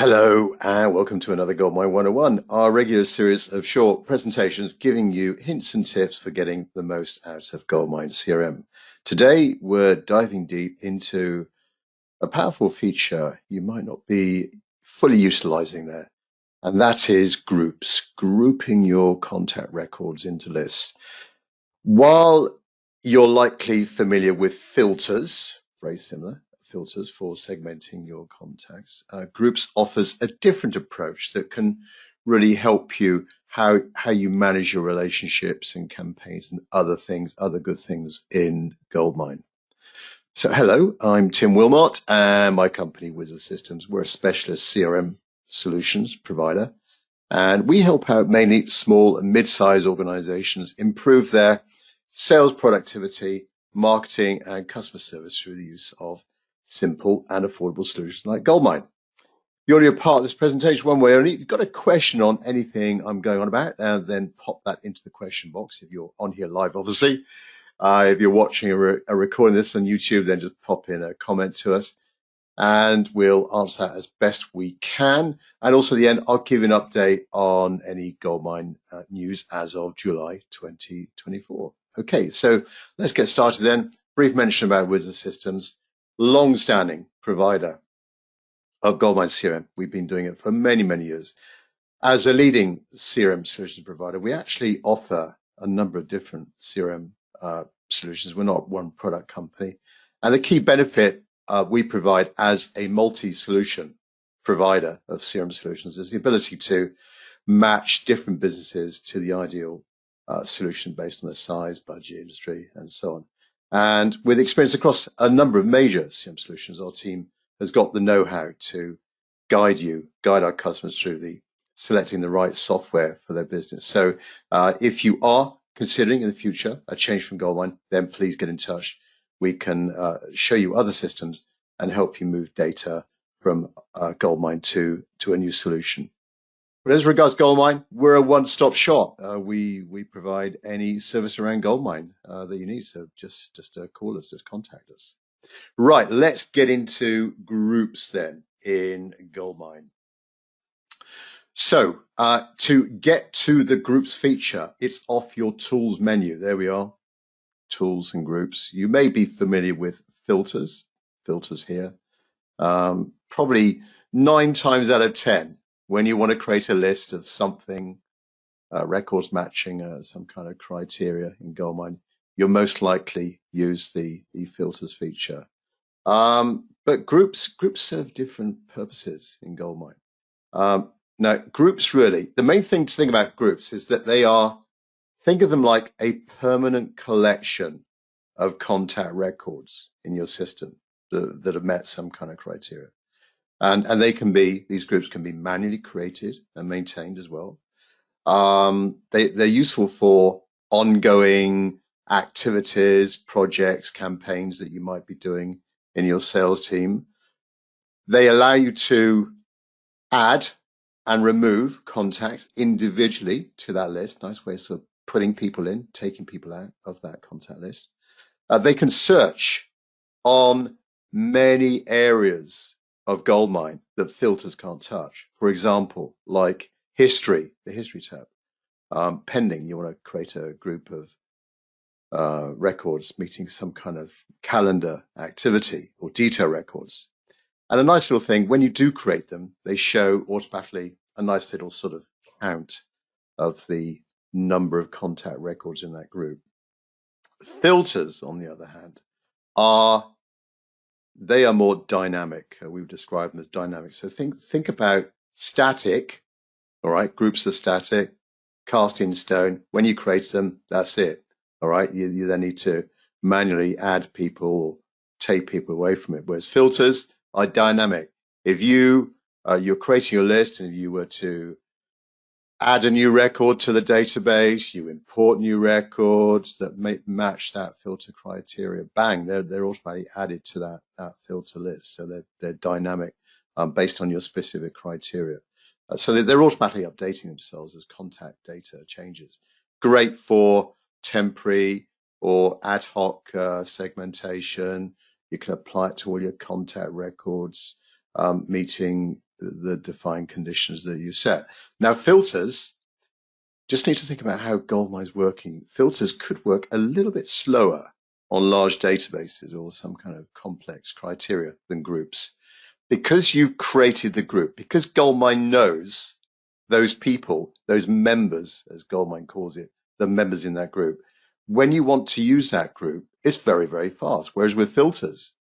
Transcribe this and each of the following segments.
Hello and welcome to another GoldMine 101, our regular series of short presentations giving you hints and tips for getting the most out of GoldMine CRM. Today we're diving deep into a powerful feature you might not be fully utilizing there, and that is groups, grouping your contact records into lists. While you're likely familiar with filters, very similar, filters for segmenting your contacts, groups offers a different approach that can really help you how you manage your relationships and campaigns and other things, other good things in GoldMine. So hello, I'm Tim Wilmot and my company Wizard Systems. We're a specialist CRM solutions provider, and we help out mainly small and mid-sized organizations improve their sales productivity, marketing, and customer service through the use of simple and affordable solutions like GoldMine. The audio part of this presentation, one way only. If you've got a question on anything I'm going on about, then pop that into the question box if you're on here live, obviously. If you're watching a recording of this on YouTube, then just pop in a comment to us and we'll answer that as best we can. And also at the end, I'll give you an update on any GoldMine news as of July 2024. Okay, so let's get started then. Brief mention about Wizard Systems, long-standing provider of GoldMine CRM. We've been doing it for many, many years. As a leading CRM solutions provider, we actually offer a number of different CRM solutions. We're not one product company. And the key benefit we provide as a multi-solution provider of CRM solutions is the ability to match different businesses to the ideal solution based on their size, budget, industry, and so on. And with experience across a number of major CRM solutions, our team has got the know-how to guide our customers through the selecting the right software for their business. So if you are considering in the future a change from GoldMine, then please get in touch. We can show you other systems and help you move data from GoldMine to a new solution. But as regards GoldMine, we're a one-stop shop. We provide any service around GoldMine that you need. So just call us, just contact us. Right, let's get into groups then in GoldMine. So to get to the groups feature, it's off your tools menu. There we are, tools and groups. You may be familiar with filters here. Probably 9 times out of 10, when you want to create a list of something, records matching some kind of criteria in GoldMine, you'll most likely use the filters feature. But groups serve different purposes in GoldMine. Now, groups really, the main thing to think about groups is that think of them like a permanent collection of contact records in your system that have met some kind of criteria. And these groups can be manually created and maintained as well. They're useful for ongoing activities, projects, campaigns that you might be doing in your sales team. They allow you to add and remove contacts individually to that list. Nice way of sort of putting people in, taking people out of that contact list. They can search on many areas of GoldMine that filters can't touch. For example, like history, the history tab. Pending, you want to create a group of records meeting some kind of calendar activity or detail records. And a nice little thing, when you do create them, they show automatically a nice little sort of count of the number of contact records in that group. Filters, on the other hand, are more dynamic. We've described them as dynamic. So think about static. All right, groups are static, cast in stone. When you create them, that's it. All right, you then need to manually add people or take people away from it. Whereas filters are dynamic. If you're creating your list, and if you were to add a new record to the database, you import new records that match that filter criteria, bang, they're automatically added to that filter list. So they're dynamic based on your specific criteria. So they're automatically updating themselves as contact data changes. Great for temporary or ad hoc segmentation. You can apply it to all your contact records, meeting the defined conditions that you set. Now, filters, just need to think about how GoldMine's working. Filters could work a little bit slower on large databases or some kind of complex criteria than groups. Because you've created the group, because GoldMine knows those people, those members, as GoldMine calls it, the members in that group, when you want to use that group, it's very, very fast. Whereas with filters,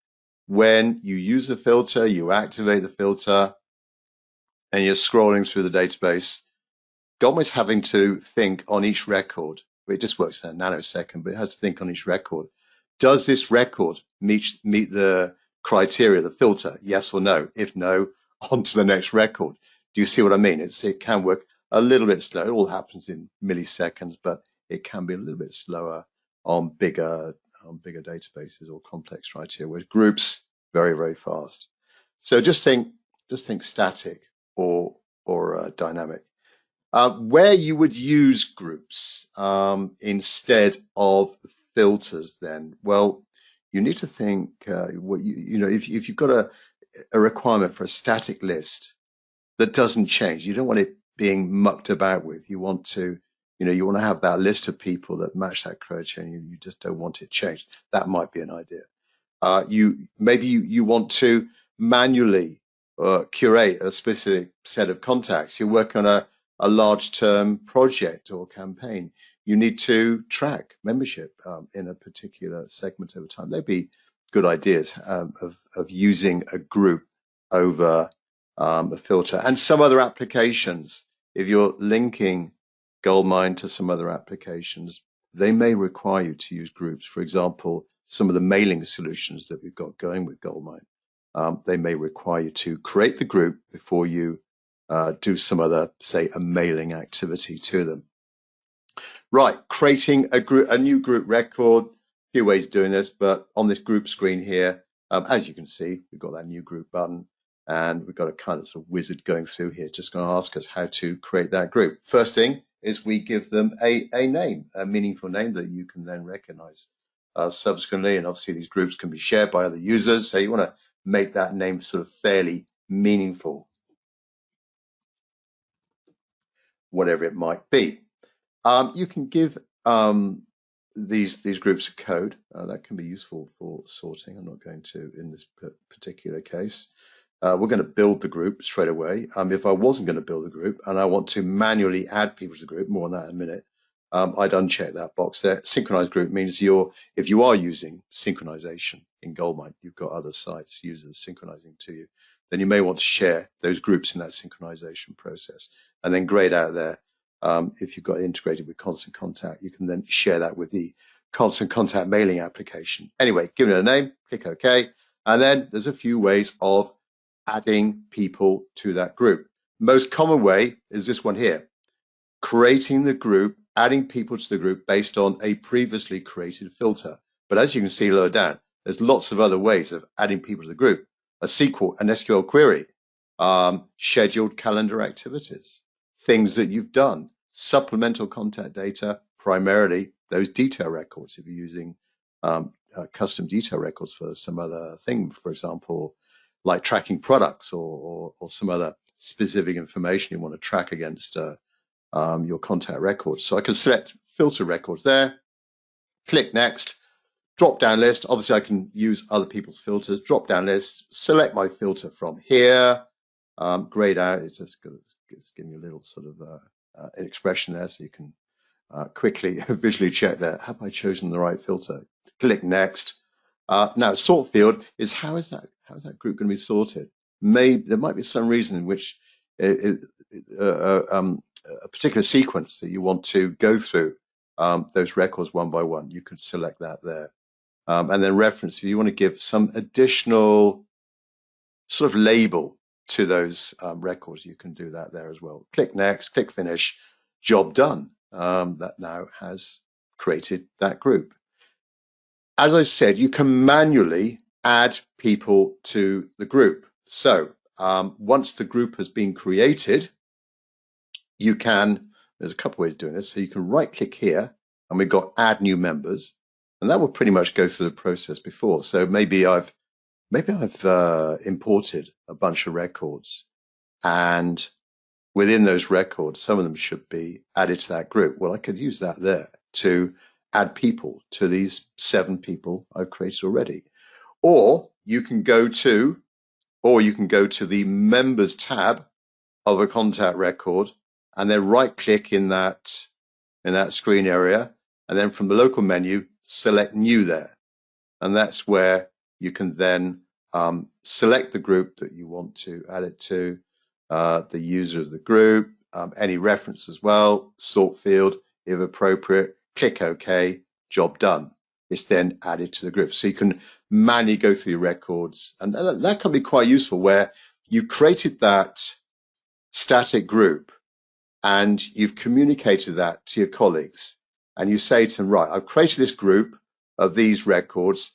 when you use a filter, you activate the filter, and you're scrolling through the database, GoldMine's having to think on each record. It just works in a nanosecond, but it has to think on each record. Does this record meet the criteria, the filter? Yes or no? If no, on to the next record. Do you see what I mean? It can work a little bit slow. It all happens in milliseconds, but it can be a little bit slower on bigger databases or complex criteria. Whereas groups, very, very fast. So just think static or dynamic. Where you would use groups instead of filters, then, well, you need to think. If you've got a requirement for a static list that doesn't change, you don't want it being mucked about with. You want to have that list of people that match that criteria, and you just don't want it changed. That might be an idea. You want to manually curate a specific set of contacts. You're working on a large term project or campaign. You need to track membership in a particular segment over time. They'd be good ideas of using a group over a filter. And some other applications, if you're linking GoldMine to some other applications, they may require you to use groups. For example, some of the mailing solutions that we've got going with GoldMine, they may require you to create the group before you do some other, say, a mailing activity to them. Right, creating a new group record. A few ways of doing this, but on this group screen here, as you can see, we've got that new group button, and we've got a kind of sort of wizard going through here, just going to ask us how to create that group. First thing is we give them a name, a meaningful name that you can then recognize subsequently. And obviously these groups can be shared by other users. So you want to make that name sort of fairly meaningful, whatever it might be. You can give these groups a code that can be useful for sorting. I'm not going to in this particular case. We're going to build the group straight away. If I wasn't going to build a group and I want to manually add people to the group, more on that in a minute, I'd uncheck that box there. Synchronized group means if you are using synchronization in GoldMine, you've got other sites, users synchronizing to you, then you may want to share those groups in that synchronization process and then grayed out there. If you've got it integrated with Constant Contact, you can then share that with the Constant Contact mailing application. Anyway, give it a name, click OK, and then there's a few ways of adding people to that group. Most common way is this one here, creating the group, adding people to the group based on a previously created filter. But as you can see lower down, there's lots of other ways of adding people to the group. An SQL query, scheduled calendar activities, things that you've done, supplemental contact data, primarily those detail records. If you're using custom detail records for some other thing, for example, like tracking products or some other specific information you want to track against your contact records. So I can select filter records there, click next, drop down list. Obviously I can use other people's filters, drop down list, select my filter from here, grayed out. It's just giving you a little sort of an expression there so you can quickly visually check that. Have I chosen the right filter? Click next. Now sort field is how is that group going to be sorted? There might be some reason in which a particular sequence that you want to go through those records one by one. You could select that there. And then reference, if you want to give some additional sort of label to those records, you can do that there as well. Click next, click finish, job done. That now has created that group. As I said, you can manually add people to the group. So once the group has been created, there's a couple ways of doing this. So you can right click here and we've got add new members, and that will pretty much go through the process before. So maybe I've imported a bunch of records and within those records, some of them should be added to that group. Well, I could use that there to add people to these 7 people I've created already. Or you can go to the members tab of a contact record and then right click in that screen area, and then from the local menu select new there, and that's where you can then select the group that you want to add it to, the user of the group, any reference as well, sort field if appropriate, click OK, job done. It's then added to the group. So you can manually go through your records, and that can be quite useful where you've created that static group and you've communicated that to your colleagues, and you say to them, right, I've created this group of these records.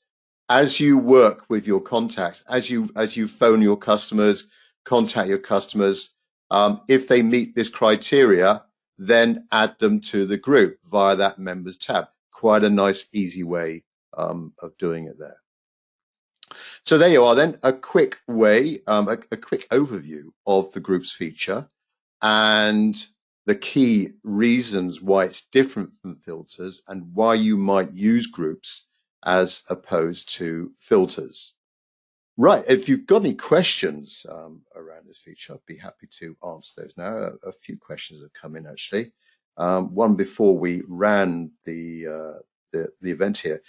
As you work with your contacts, as you phone your customers, contact your customers, if they meet this criteria, then add them to the group via that members tab. Quite a nice, easy way of doing it there. So there you are then, a quick way, a quick overview of the groups feature and the key reasons why it's different from filters and why you might use groups as opposed to filters. Right, if you've got any questions around this feature, I'd be happy to answer those now. A few questions have come in actually. One before we ran the event here.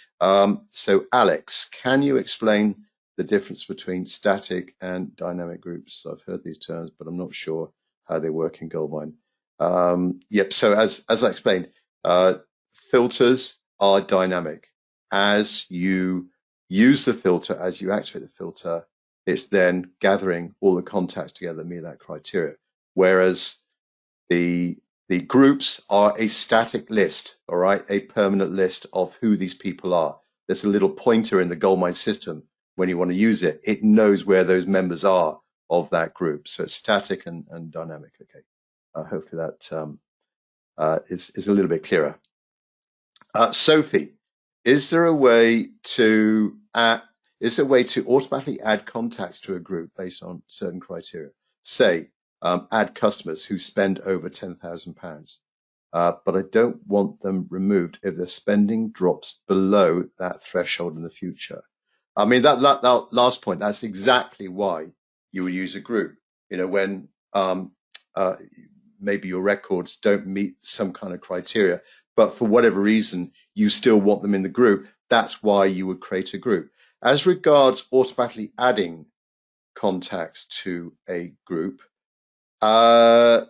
So Alex, can you explain the difference between static and dynamic groups? I've heard these terms, but I'm not sure how they work in GoldMine. Yep, so as I explained, filters are dynamic. As you use the filter, as you activate the filter, it's then gathering all the contacts together, meet that criteria. Whereas the groups are a static list, all right, a permanent list of who these people are. There's a little pointer in the GoldMine system. When you want to use it, it knows where those members are of that group. So it's static and dynamic. Okay, hopefully that is a little bit clearer. Sophie, is there a way to automatically add contacts to a group based on certain criteria? Say, add customers who spend over £10,000, but I don't want them removed if their spending drops below that threshold in the future. I mean, that last point, that's exactly why you would use a group. You know, when maybe your records don't meet some kind of criteria, but for whatever reason, you still want them in the group, that's why you would create a group. As regards automatically adding contacts to a group, okay,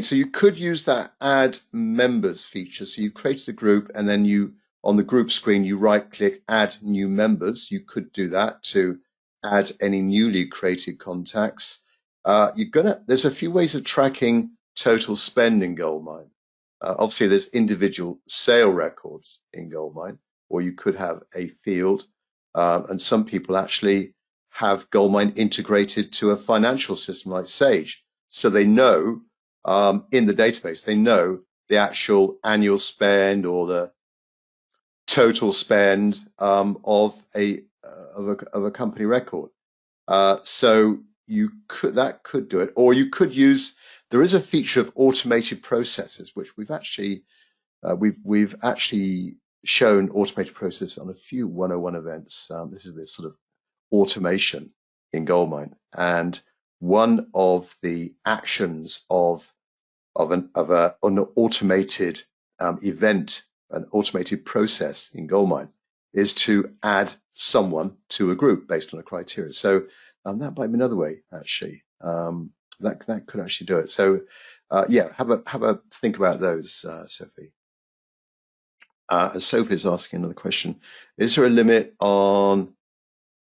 so you could use that add members feature. So you created a group and then you, on the group screen, you right click, add new members. You could do that to add any newly created contacts. There's a few ways of tracking total spend in GoldMine. Obviously, there's individual sale records in GoldMine, or you could have a field, and some people actually have GoldMine integrated to a financial system like Sage, so they know in the database they know the actual annual spend or the total spend of a company record. So that could do it, or you could use. There is a feature of automated processes, which we've actually shown automated process on a few 101 events. This is this sort of automation in GoldMine, and one of the actions of an automated event, an automated process in GoldMine, is to add someone to a group based on a criteria. So that might be another way, actually. That could actually do it. So yeah, have a think about those, Sophie. Sophie is asking another question: Is there a limit on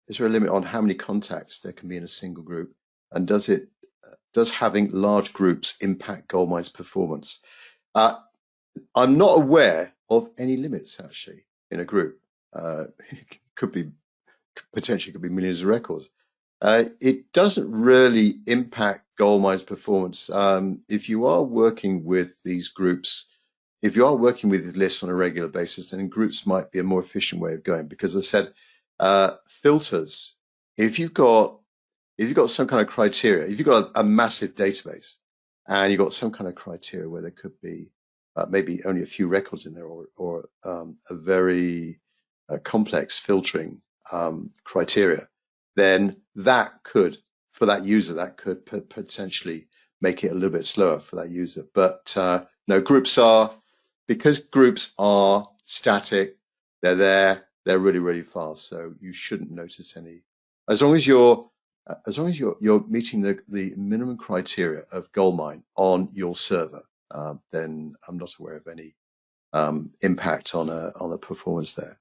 how many contacts there can be in a single group, and does having large groups impact GoldMine's performance? I'm not aware of any limits actually in a group. It potentially could be millions of records. It doesn't really impact GoldMine's performance. If you are working with these groups, if you are working with lists on a regular basis, then groups might be a more efficient way of going, because as I said, filters, if you've got if you've got some kind of criteria, if you've got a massive database and you've got some kind of criteria where there could be maybe only a few records in there, or a very complex filtering criteria, then that could, for that user, that could potentially make it a little bit slower for that user. But no, because groups are static, they're there, they're really, really fast. So you shouldn't notice any, as long as you're meeting the minimum criteria of GoldMine on your server, then I'm not aware of any impact on the performance there.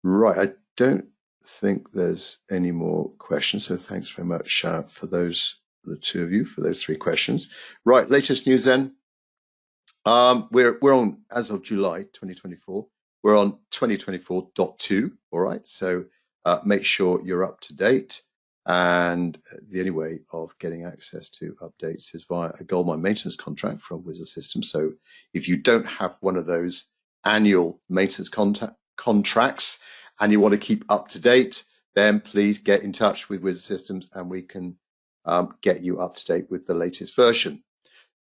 Right, I don't think there's any more questions. So thanks very much for the two of you, for those 3 questions. Right, latest news then. We're on, as of July 2024, we're on 2024.2. All right, so make sure you're up to date. And the only way of getting access to updates is via a GoldMine maintenance contract from Wizard Systems. So if you don't have one of those annual maintenance contracts and you want to keep up to date, then please get in touch with Wizard Systems and we can get you up to date with the latest version.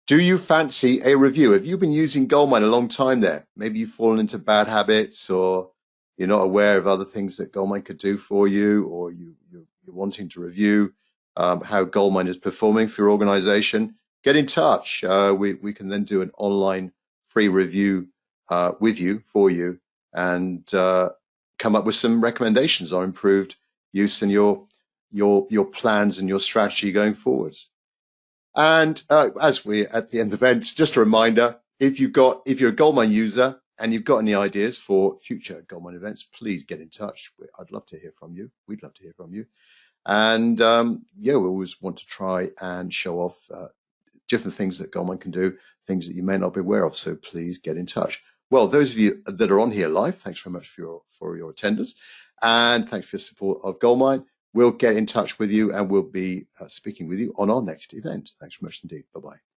Do you fancy a review? Have you been using GoldMine a long time there? Maybe you've fallen into bad habits, or you're not aware of other things that GoldMine could do for you, or you're wanting to review how GoldMine is performing for your organization. Get in touch. We can then do an online free review with you, for you, and come up with some recommendations on improved use in your plans and your strategy going forwards. And as we're at the end of the event, just a reminder, if you're a GoldMine user and you've got any ideas for future GoldMine events, please get in touch. I'd love to hear from you. We'd love to hear from you. And yeah, we always want to try and show off different things that GoldMine can do, things that you may not be aware of. So please get in touch. Well, those of you that are on here live, thanks very much for your attendance, and thanks for your support of GoldMine. We'll get in touch with you and we'll be speaking with you on our next event. Thanks very much indeed. Bye-bye.